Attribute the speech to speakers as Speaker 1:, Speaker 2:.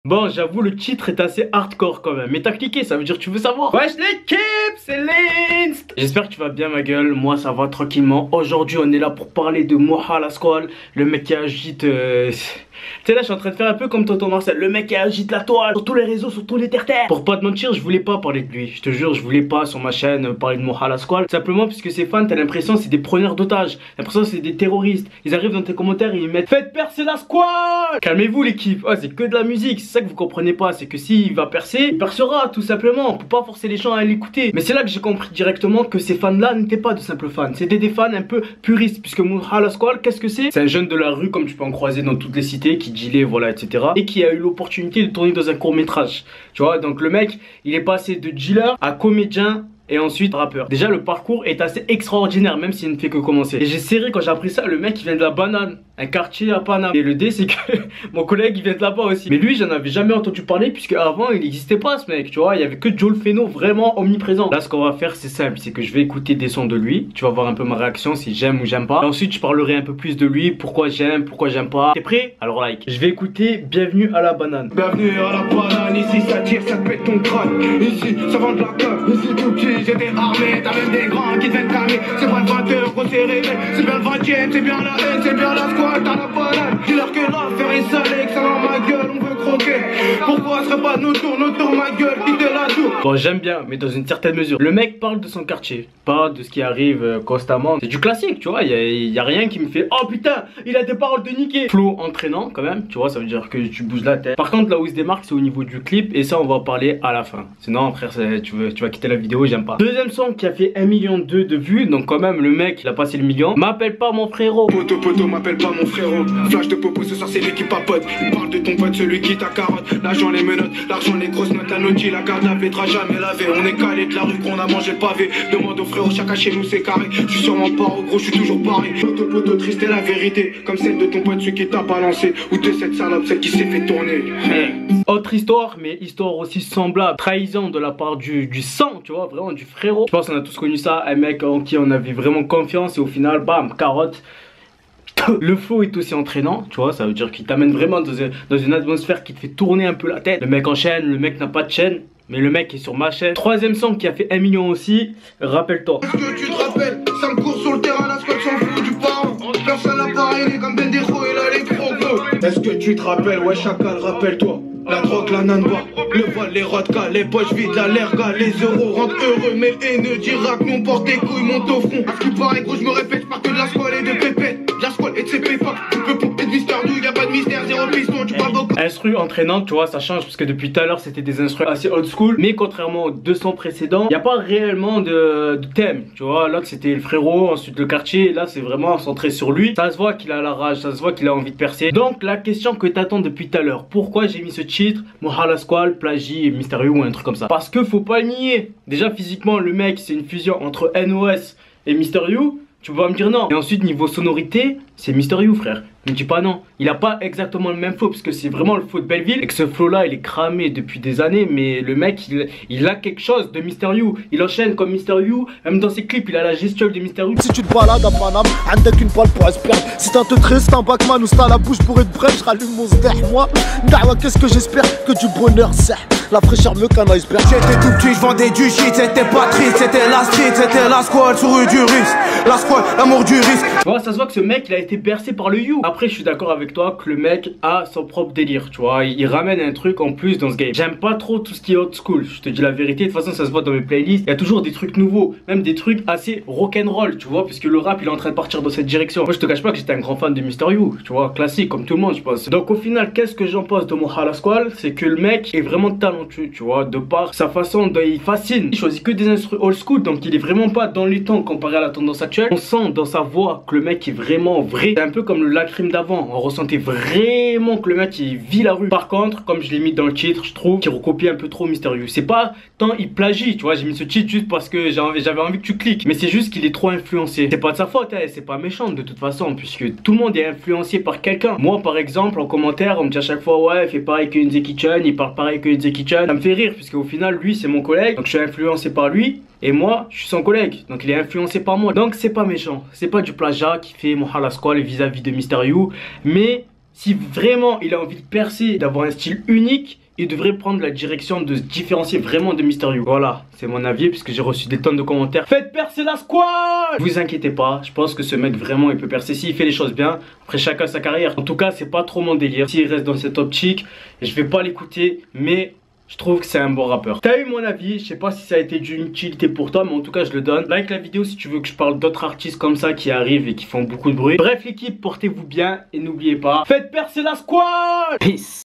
Speaker 1: Bon, j'avoue, le titre est assez hardcore quand même. Mais t'as cliqué, ça veut dire que tu veux savoir. Wesh l'équipe, c'est Linst. J'espère que tu vas bien ma gueule, moi ça va tranquillement. Aujourd'hui on est là pour parler de Moha Lasquale, le mec qui agite... Tu sais là je suis en train de faire un peu comme Tonton Marcel, le mec qui agite la toile sur tous les réseaux, sur tous les terres-terres. Pour pas te mentir, je voulais pas parler de lui. Je te jure, je voulais pas sur ma chaîne parler de Moha Lasquale. Simplement parce que ses fans, t'as l'impression c'est des preneurs d'otages. L'impression c'est des terroristes. Ils arrivent dans tes commentaires et ils mettent faites percer la squale. Calmez-vous l'équipe, oh, c'est que de la musique. C'est ça que vous comprenez pas, c'est que s'il va percer, il percera tout simplement. On peut pas forcer les gens à l'écouter. Mais c'est là que j'ai compris directement que ces fans là n'étaient pas de simples fans. C'était des fans un peu puristes. Puisque Moha Lasquale, qu'est-ce que c'est? C'est un jeune de la rue comme tu peux en croiser dans toutes les cités qui dealait, voilà, etc. Et qui a eu l'opportunité de tourner dans un court métrage. Tu vois, donc le mec, il est passé de dealer à comédien et ensuite rappeur. Déjà le parcours est assez extraordinaire même s'il ne fait que commencer. Et j'ai serré quand j'ai appris ça, le mec il vient de la Banane, un quartier à Paname. Et le D c'est que mon collègue il vient de là-bas aussi. Mais lui j'en avais jamais entendu parler puisque avant il n'existait pas ce mec, tu vois. Il y avait que Joe le Phéno vraiment omniprésent. Là ce qu'on va faire c'est simple, c'est que je vais écouter des sons de lui. Tu vas voir un peu ma réaction si j'aime ou j'aime pas. Et ensuite je parlerai un peu plus de lui, pourquoi j'aime pas. T'es prêt? Alors like. Je vais écouter Bienvenue à la Banane.
Speaker 2: Bienvenue à la Banane, ici ça tire, ça te pète ton crâne. Ici ça vend de la queue, ici tout petit. J'étais armé, t'as même des grands qui deviennent calmer. C'est pas le 20h, gros c'est réveil. C'est bien le 20ème, c'est bien la haine, c'est bien la squale, t'as la banane. Dis-leur que l'affaire est salée, que ça dans ma gueule, on veut croquer. Pourquoi serait pas nos tours, ma gueule, quitter la tour.
Speaker 1: Bon j'aime bien, mais dans une certaine mesure. Le mec parle de son quartier, pas de ce qui arrive constamment. C'est du classique, tu vois, y a rien qui me fait oh putain, il a des paroles de niquer. Flow entraînant quand même, tu vois, ça veut dire que tu bouges la tête. Par contre là où il se démarque c'est au niveau du clip. Et ça on va en parler à la fin. Sinon frère, tu vas quitter la vidéo, j'aime pas. Deuxième son qui a fait 1,2 million de vues. Donc quand même le mec il a passé le million. M'appelle pas mon frérot.
Speaker 2: Poto m'appelle pas mon frérot. Flash de popo ce soir c'est lui qui papote. Il parle de ton pote, celui qui t'a carotte. L'argent les menottes, l'argent les grosses notes. La notie, la garde, la pétra jamais lavé. On est calé de la rue qu'on a mangé le pavé. Demande au frérot, chacun chez nous c'est carré. Je suis sûrement pas au gros, je suis toujours pareil. Poto triste est la vérité. Comme celle de ton pote, celui qui t'a balancé. Ou de cette salope, celle qui s'est fait tourner.
Speaker 1: Autre histoire, mais histoire aussi semblable. Trahison de la part du sang, tu vois, vraiment du frérot. Je pense qu'on a tous connu ça, un mec en qui on avait vraiment confiance et au final, bam, carotte. Le flow est aussi entraînant, tu vois, ça veut dire qu'il t'amène vraiment dans une atmosphère qui te fait tourner un peu la tête. Le mec enchaîne, le mec n'a pas de chaîne, mais le mec est sur ma chaîne. Troisième son qui a fait 1 million aussi, rappelle-toi.
Speaker 2: Est-ce que tu te rappelles, ça me court sur le terrain, la squad s'en fout du parent. Personne n'a parlé comme Bendejo et là les crocos. Est-ce que tu te rappelles, ouais chacal, rappelle-toi. La drogue, la nanbois, le vol, les rodkas, les poches vides, la lerga, les euros rendent heureux, mais haineux d'Irak, mon porte tes couilles, monte au front. À ce qui paraît gros, je me répète, je pars que de la squale et de pépette. De la squale et de ses pépas, tu peux pomper de Mister Dou, y'a pas de mystère, zéro piston, tu parles beaucoup.
Speaker 1: Instru entraînante, tu vois, ça change parce que depuis tout à l'heure c'était des instrus assez old school. Mais contrairement aux deux sons précédents, il n'y a pas réellement de thème, tu vois. L'autre c'était le frérot, ensuite le quartier, et là c'est vraiment centré sur lui. Ça se voit qu'il a la rage, ça se voit qu'il a envie de percer. Donc la question que t'attends depuis tout à l'heure, pourquoi j'ai mis ce titre Moha Lasquale, Plagie et Mystérieux ou un truc comme ça? Parce que faut pas le nier. Déjà physiquement le mec c'est une fusion entre NOS et Mystérieux. Tu vas me dire non. Et ensuite niveau sonorité, c'est Mystérieux frère. Ne dis pas non. Il a pas exactement le même flow parce que c'est vraiment le flow de Belleville. Et que ce flow là il est cramé depuis des années. Mais le mec il a quelque chose de Mystérieux. Il enchaîne comme Mystérieux. Même dans ses clips il a la gestuelle de Mystérieux.
Speaker 3: Si tu te balades à Paname, عندك une balle pour espérer. Si t'as un te triste, un Bachman ou si t'as la bouche pour être bref, je rallume mon sdeh. Moi, Dawa, qu'est-ce que j'espère? Que du bonheur, c'est la fraîcheur mieux qu'un iceberg.
Speaker 2: J'étais tout petit, je vendais du shit, c'était pas triste, c'était la street, c'était la squale sur rue du risque. La squale, l'amour du risque.
Speaker 1: Tu vois, ça se voit que ce mec il a été bercé par le you. Après je suis d'accord avec toi que le mec a son propre délire, tu vois, il ramène un truc en plus dans ce game. J'aime pas trop tout ce qui est old school, je te dis la vérité, de toute façon ça se voit dans mes playlists. Il y a toujours des trucs nouveaux, même des trucs assez rock'n'roll, tu vois, puisque le rap il est en train de partir dans cette direction. Moi je te cache pas que j'étais un grand fan de Mystérieux, tu vois, classique comme tout le monde je pense. Donc au final qu'est-ce que j'en pense de Moha Lasquale? C'est que le mec est vraiment talentueux, tu vois, de par sa façon dont il fascine. Il choisit que des instruments old school, donc il est vraiment pas dans les temps comparé à la tendance actuelle. On sent dans sa voix que le mec est vraiment vrai. C'est un peu comme le Lacrim d'avant, on ressentait vraiment que le mec il vit la rue. Par contre, comme je l'ai mis dans le titre, je trouve qu'il recopie un peu trop Mystérieux. C'est pas tant il plagie, tu vois, j'ai mis ce titre juste parce que j'avais envie que tu cliques. Mais c'est juste qu'il est trop influencé. C'est pas de sa faute, hein, c'est pas méchant de toute façon, puisque tout le monde est influencé par quelqu'un. Moi par exemple, en commentaire, on me dit à chaque fois ouais, fais pareil que Zeki Chan, il parle pareil que Zeki Chan. Ça me fait rire, puisque au final, lui c'est mon collègue, donc je suis influencé par lui. Et moi, je suis son collègue, donc il est influencé par moi. Donc c'est pas méchant, c'est pas du plagiat qui fait Moha Lasquale vis-à-vis de Mystérieux, mais si vraiment il a envie de percer, d'avoir un style unique, il devrait prendre la direction de se différencier vraiment de Mysterio. Voilà, c'est mon avis puisque j'ai reçu des tonnes de commentaires. Faites percer la squad! Vous inquiétez pas, je pense que ce mec vraiment il peut percer s'il fait les choses bien. Après chacun sa carrière. En tout cas, c'est pas trop mon délire. S'il reste dans cette optique, je vais pas l'écouter, mais je trouve que c'est un bon rappeur. T'as eu mon avis, je sais pas si ça a été d'une utilité pour toi, mais en tout cas je le donne. Like la vidéo si tu veux que je parle d'autres artistes comme ça qui arrivent et qui font beaucoup de bruit. Bref l'équipe, portez-vous bien et n'oubliez pas, faites percer la squad! Peace!